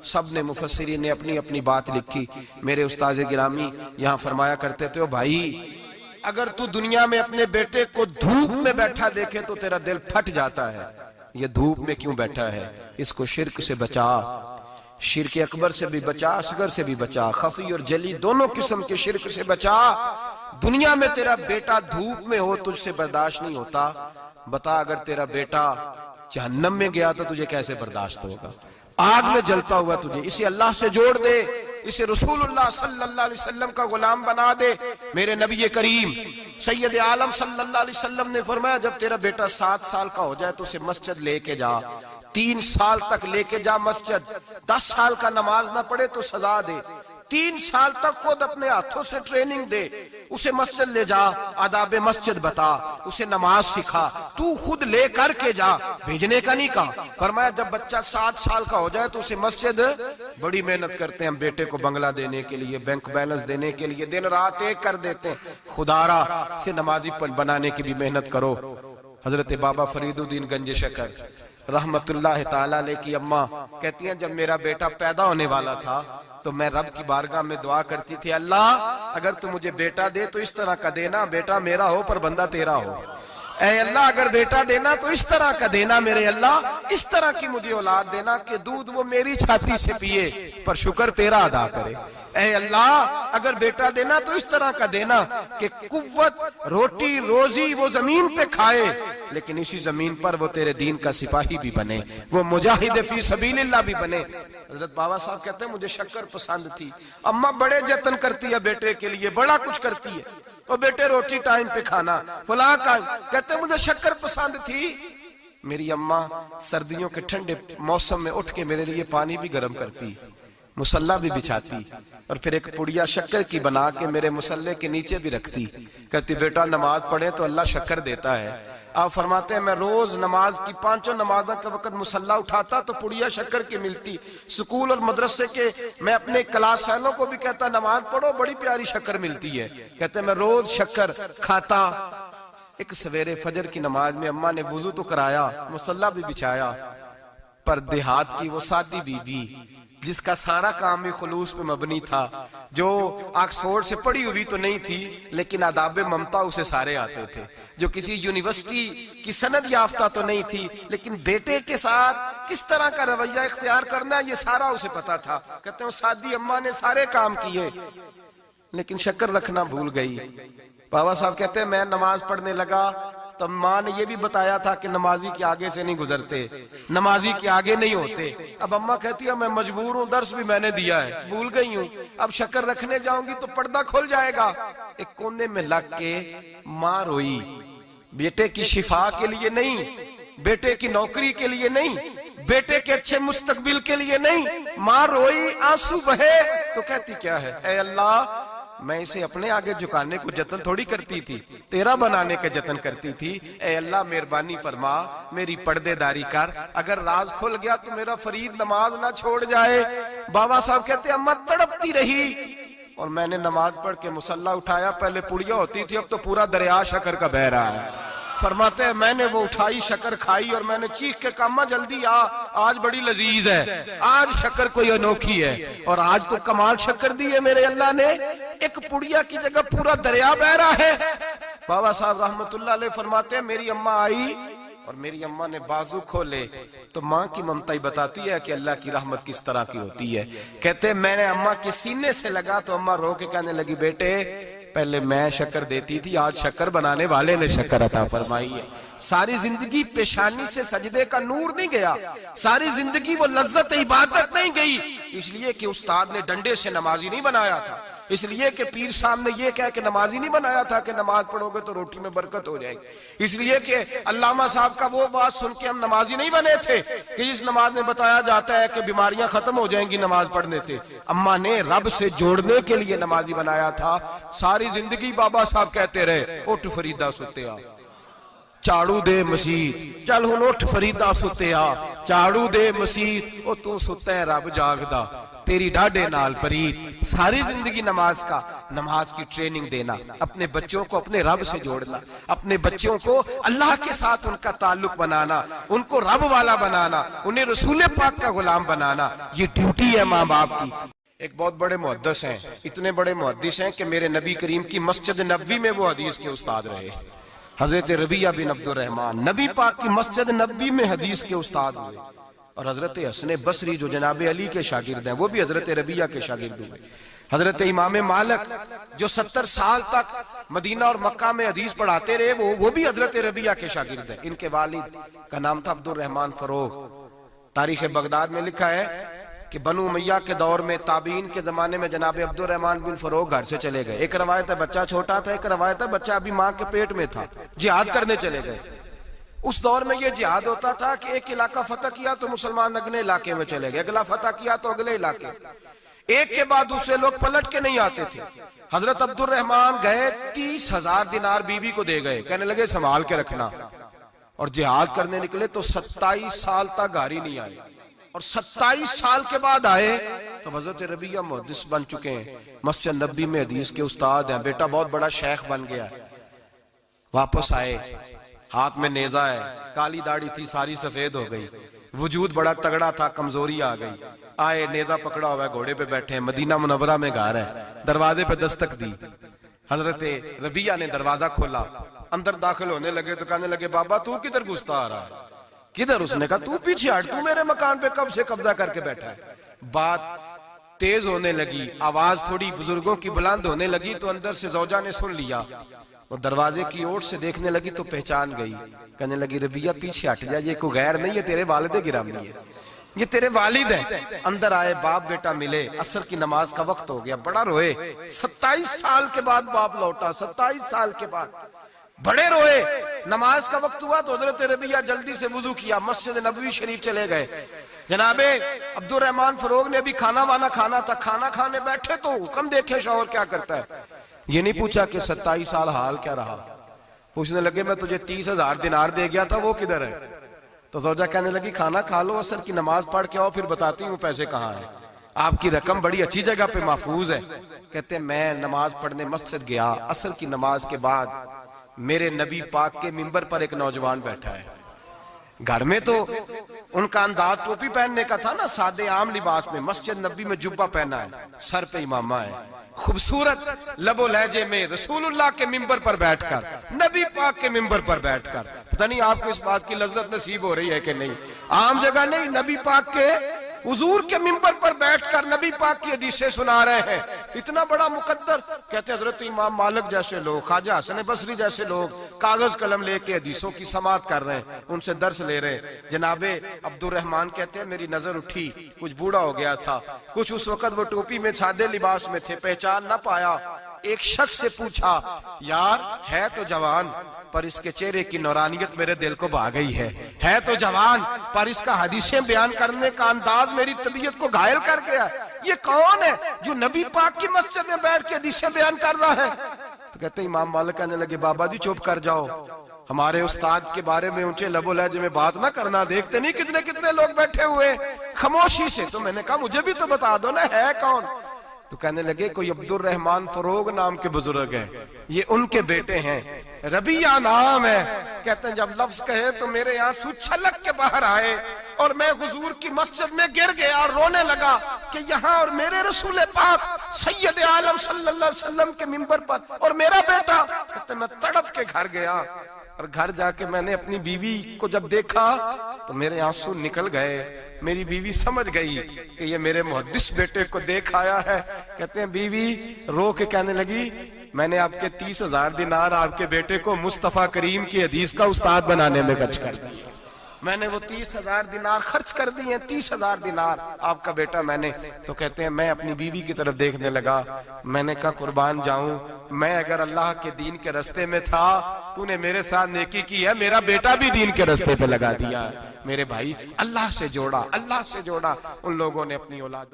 सब ने मुफस्सिरीन ने अपनी अपनी बात लिखी। मेरे उस्ताद गिरामी यहाँ फरमाया करते थे, ओ भाई अगर तू दुनिया में अपने बेटे को धूप में बैठा देखे तो तेरा दिल फट जाता है, ये धूप में क्यों बैठा है, इसको शिर्क से बचा, शिर्क अकबर से भी बचा, असगर से भी बचा, खफी और जली दोनों किस्म के शिर्क से बचा। दुनिया में तेरा बेटा धूप में हो तुझसे बर्दाश्त नहीं होता, बता अगर तेरा बेटा जहन्नम में गया तो तुझे कैसे बर्दाश्त होगा, आग में जलता हुआ तुझे। इसे अल्लाह से जोड़ दे, इसे रसूलुल्लाह सल्लल्लाहु अलैहि वसल्लम का गुलाम बना दे। मेरे नबी करीम सैयद आलम सल्लल्लाहु अलैहि वसल्लम ने फरमाया, जब तेरा बेटा 7 साल का हो जाए तो उसे मस्जिद लेके जा, 3 साल तक लेके जा मस्जिद, 10 साल का नमाज ना पढ़े तो सजा दे, 3 साल तक खुद अपने हाथों से ट्रेनिंग दे, उसे मस्जिद ले जा, आदाब मस्जिद बता, उसे नमाज सिखा, तू खुद ले करके जा, भेजने का नहीं कहा। फरमाया जब बच्चा 7 साल का हो जाए तो उसे मस्जिद, बड़ी मेहनत करते हैं हम बेटे को बंगला देने के लिए, बैंक बैलेंस देने के लिए, दिन रात एक कर देते हैं, खुदारा से नमाजी बनाने की भी मेहनत करो। हजरत बाबा फरीदुद्दीन गंज शकर रहमतुल्लाह ताला अलैह की अम्मा कहती हैं, जब मेरा बेटा पैदा होने वाला था तो मैं रब की बारगाह में दुआ करती थी, अल्लाह अगर तू मुझे बेटा दे तो इस तरह का देना, बेटा मेरा हो पर बंदा तेरा हो। ऐ अल्लाह अगर बेटा देना तो इस तरह का देना, मेरे अल्लाह इस तरह की मुझे औलाद देना कि दूध वो मेरी छाती से पिए पर शुक्र तेरा अदा करे। ऐ अल्लाह अगर बेटा देना तो इस तरह का देना कि कुव्वत रोटी रोजी वो जमीन पे खाए लेकिन इसी जमीन पर वो तेरे दीन का सिपाही भी बने, वो मुजाहिद फी सबीलिल्लाह भी बने। हजरत बाबा साहब कहते हैं मुझे शक्कर पसंद थी, अम्मा बड़े जतन करती है बेटे के लिए, बड़ा कुछ करती है, और बेटे रोटी टाइम पे खाना फला का, कहते मुझे शक्कर पसंद थी। मेरी अम्मा सर्दियों के ठंडे मौसम में उठ के मेरे लिए पानी भी गर्म करती, मुसल्ला भी बिछाती, और फिर एक पुड़िया शक्कर की बना के मेरे मुसल्ले के नीचे भी रखती, कहती बेटा नमाज पढ़े तो अल्लाह शक्कर देता है। आप फरमाते हैं मैं रोज नमाज की 5 नमाज़ों के वक्त मुसल्ला उठाता तो पुड़िया शक्कर की मिलती। स्कूल और मदरसे के मैं अपने क्लास फैलों को भी कहता नमाज पढ़ो बड़ी प्यारी शक्कर मिलती है, कहते मैं रोज शक्कर खाता। एक सवेरे फजर की नमाज में अम्मा ने वुजू तो कराया, मुसल्ला भी बिछाया, पर देहात की वो सादी बीबी जिसका सारा काम भी खुलूस पे मबनी था, जो ऑक्सफोर्ड से पढ़ी हुई तो नहीं थी लेकिन आदाब ममता उसे सारे आते थे, जो किसी यूनिवर्सिटी की सनद याफ्ता तो नहीं थी लेकिन बेटे के साथ किस तरह का रवैया इख्तियार करना है ये सारा उसे पता था। कहते हैं सादी अम्मा ने सारे काम किए लेकिन शक्कर रखना भूल गई। बाबा साहब कहते हैं मैं नमाज पढ़ने लगा तो माँ ने ये भी बताया था कि नमाजी के आगे से नहीं गुजरते, नमाजी के आगे नहीं होते। अब अम्मा कहती है मैं मजबूर हूँ, दर्स भी मैंने दिया है, भूल गई हूँ, अब शक्कर रखने जाऊंगी तो पर्दा खुल जाएगा। एक कोने में लग के माँ रोई, बेटे की शिफा के लिए नहीं, बेटे की नौकरी के लिए नहीं, बेटे के अच्छे मुस्तकबिल के लिए नहीं, माँ रोई, आंसू बहे तो कहती क्या है, ऐ अल्लाह मैं इसे अपने आगे झुकाने को जतन थोड़ी करती थी, तेरा बनाने का जतन करती थी। ऐ अल्लाह मेहरबानी फरमा मेरी पर्देदारी कर, अगर राज खुल गया तो मेरा फरीद नमाज ना छोड़ जाए। बाबा साहब कहते अम्मा तड़पती रही और मैंने नमाज पढ़ के मुसल्ला उठाया, पहले पुड़िया होती थी अब तो पूरा दरिया शक्कर का बह रहा है। फरमाते हैं मैंने वो उठाई शक्कर खाई और मैंने चीख के कहा अम्मा जल्दी आ, आज बड़ी लजीज है, आज शक्कर कोई अनोखी है, और आज तो कमाल शक्कर दी है मेरे अल्लाह ने, एक पुड़िया की जगह पूरा दरिया बह रहा है। बाबा साहब रहमतुल्लाह अलैह फरमाते हैं मेरी अम्मा आई और मेरी अम्मा ने बाजू खोले तो माँ की ममता ही बताती है कि अल्लाह की रहमत किस तरह की होती है। कहते मैंने अम्मा के सीने से लगा तो अम्मा रो के कहने लगी बेटे पहले मैं शक्कर देती थी, आज शक्कर बनाने वाले ने शक्कर अता फरमाई है। सारी जिंदगी पेशानी से सजदे का नूर नहीं गया, सारी जिंदगी वो लज्जत इबादत नहीं गई, इसलिए कि उस्ताद ने डंडे से नमाजी नहीं बनाया था, इसलिए कि पीर साहब ने ये कह के नमाजी नहीं बनाया था कि नमाज पढ़ोगे तो रोटी में बरकत हो जाएगी, इसलिए कि अल्लामा साहब का वो बात सुन के हम नमाजी नहीं बने थे कि जिस नमाज में बताया जाता है कि बीमारियां खत्म हो जाएंगी नमाज पढ़ने से। अम्मा ने रब से जोड़ने के लिए नमाजी बनाया था। सारी जिंदगी बाबा साहब कहते रहे उठ फरीदा सुत्या झाड़ू दे मसीत, चल हुण उठ फरीदा सुत्या झाड़ू दे मसीत, ओ तू सुत्ता है रब जागदा, तेरी डाडे नाल परीत, सारी जिंदगी नमाज का, नमाज की ट्रेनिंग देना, अपने बच्चों को अपने रब से जोड़ना, अपने बच्चों को अल्लाह के साथ उनका ताल्लुक बनाना, उनको रब वाला बनाना, उन्हें रसूल पाक का गुलाम बनाना, ये ड्यूटी है माँ बाप की। एक बहुत बड़े मुहद्दिस हैं, इतने बड़े मुहद्दिस हैं कि मेरे नबी करीम की मस्जिद नबवी में वो हदीस के उस्ताद रहे। हजरत रबिया बिन अब्दुर रहमान नबी पाक की मस्जिद नबवी में हदीस के उस्ताद हुए। और हजरत हसन बसरी जो जनाब अली के शागिर्द हैं, वो भी हजरत रबिया के शागिर्द हुए। हजरत इमाम मालिक जो 70 साल तक मदीना और मक्का में हदीस पढ़ाते रहे, वो भी हजरत रबिया के शागिर्द हैं। इनके वालिद का नाम था अब्दुर रहमान फरोग। तारीख बगदाद में लिखा है कि बनु उमैया के दौर में, ताबीन के जमाने में जनाब अब्दुर रहमान बिन फरोग घर से चले गए। एक रवायत है बच्चा छोटा था, एक रवायत है बच्चा अभी माँ के पेट में था, जिहाद करने चले गए। उस दौर में ये जिहाद होता था कि एक इलाका फतह किया तो मुसलमान अगले इलाके में चले गए, अगला फतह किया तो अगले इलाके, एक के बाद दूसरे लोग पलट के नहीं आते थे। हजरत अब्दुर रहमान गए, 30,000 दिनार बीवी को दे गए, कहने लगे संभाल के रखना। और जिहाद करने निकले तो 27 साल तक घर ही नहीं आए। और 27 साल के बाद आए तो हजरत रबिया मुहद्दिस बन चुके हैं, मस्जिद नबी में हदीस के उस्ताद हैं, बेटा बहुत बड़ा शेख बन गया। वापस आए, हाथ में नेजा है, काली दाढ़ी थी सारी सफेद हो गई, वजूद बड़ा तगड़ा था, कमजोरी आ गई। आए, नेजा पकड़ा हुआ है, घोड़े पे बैठे हैं, मदीना मुनव्वरा में घर है, दरवाजे पे दस्तक दी। हजरत रबिया ने दरवाजा खोला, अंदर दाखिल होने लगे तो कहने लगे बाबा तू किधर घुसता आ रहा है? किधर? उसने कहा तू पीछे हट, तू मेरे मकान पे कब से कब्जा करके बैठा है। बात तेज होने लगी, आवाज थोड़ी बुजुर्गों की बुलंद होने लगी तो अंदर से जौजा ने सुन लिया। वो दरवाजे की ओर से देखने लगी तो पहचान गई, कहने लगी रबिया पीछे हट जा, ये कोई गैर नहीं है, तेरे वालिद गिरामी है, ये तेरे वालिद हैं। अंदर आए, बाप बेटा मिले, असर की नमाज का वक्त हो गया, बड़ा रोए। 27 साल के बाद बाप लौटा, 27 साल के बाद बड़े रोए। नमाज का वक्त हुआ तो हजरत रबिया जल्दी से वुजू किया, मस्जिद नबवी शरीफ चले गए। जनाबे अब्दुर रहमान फरोग ने भी खाना वाना खाना था, खाना खाने बैठे तो हुक्म देखे शौहर क्या करता है। ये नहीं पूछा कि 27 साल हाल क्या रहा, पूछने लगे मैं तुझे 30,000 दिनार दे गया था, वो किधर है? तो ज़ौजा कहने लगी खाना खा लो, असर की नमाज पढ़ के आओ, फिर बताती हूँ पैसे कहाँ हैं, आपकी रकम बड़ी अच्छी जगह पे महफूज है। कहते मैं नमाज पढ़ने मस्जिद गया, असर की नमाज के बाद मेरे नबी पाक के मिंबर पर एक नौजवान बैठा है। घर में तो उनका अंदाज टोपी पहनने का था ना, सादे आम लिबास में, मस्जिद नबी में जुब्बा पहना है, सर पे इमामा है, खूबसूरत लबो लहजे में रसूलुल्लाह के मिंबर पर बैठकर, नबी पाक के मिंबर पर बैठकर, पता नहीं आपको इस बात की लज्जत नसीब हो रही है कि नहीं, आम जगह नहीं, नबी पाक के हुजूर के मिंबर पर बैठकर नबी पाक की हदीसें सुना रहे हैं, इतना बड़ा मुकद्दर। कहते हजरत इमाम मालिक जैसे लोग, ख्वाजा हसन बसरी जैसे लोग कागज कलम लेके हदीसों की समाअत कर रहे हैं, उनसे दर्स ले रहे हैं। जनाबे अब्दुर रहमान कहते हैं मेरी नजर उठी, कुछ बूढ़ा हो गया था, कुछ उस वक्त वो टोपी में सादे लिबास में थे, पहचान ना पाया। एक शख्स से पूछा यार है तो जवान पर इसके चेहरे की नौरानियत मेरे दिल को भा गई है तो जवान पर इसका हदीसें बयान करने का अंदाज मेरी तबीयत को घायल कर गया। ये कौन है जो नबी पाक की मस्जिद में बैठ के हदीसें बयान कर रहा है? तो कहते इमाम मालिक कहने लगे बाबा जी चुप कर जाओ, हमारे उस्ताद के बारे में ऊंचे लबो लहजे में बात ना करना, देखते नहीं कितने कितने लोग बैठे हुए खामोशी से। तो मैंने कहा मुझे भी तो बता दो ना है कौन? तो कहने लगे कोई अब्दुर रहमान फरोग नाम के बुजुर्ग हैं, ये उनके बेटे हैं, रबिया नाम है। कहते हैं जब लफ्ज कहे तो मेरे आंसू छलक के बाहर आए और मैं हुजूर की मस्जिद में गिर गया और रोने लगा कि यहाँ और मेरे रसूल पाक सैयद आलम सल्लल्लाहु अलैहि वसल्लम के मिंबर पर और मेरा बेटा। कहते मैं तड़प के घर गया और घर जाके मैंने अपनी बीवी को जब देखा तो मेरे आंसू निकल गए। मेरी बीवी समझ गई कि ये मेरे मुहद्दिस बेटे को देख आया है। कहते हैं बीवी रो के कहने लगी मैंने आपके 30,000 दिनार आपके बेटे को मुस्तफा करीम की हदीस का उस्ताद बनाने में खर्च कर दिए। मैंने वो 30,000 दिनार खर्च कर दिए, 30,000 दिनार आपका बेटा मैंने। तो कहते हैं मैं अपनी बीवी की तरफ देखने लगा, मैंने कहा कुर्बान जाऊं, मैं अगर अल्लाह के दीन के रास्ते में था, तूने मेरे साथ नेकी की है, मेरा बेटा भी दीन के रास्ते पे लगा दिया। मेरे भाई अल्लाह से जोड़ा, अल्लाह से जोड़ा। उन लोगों ने अपनी औलाद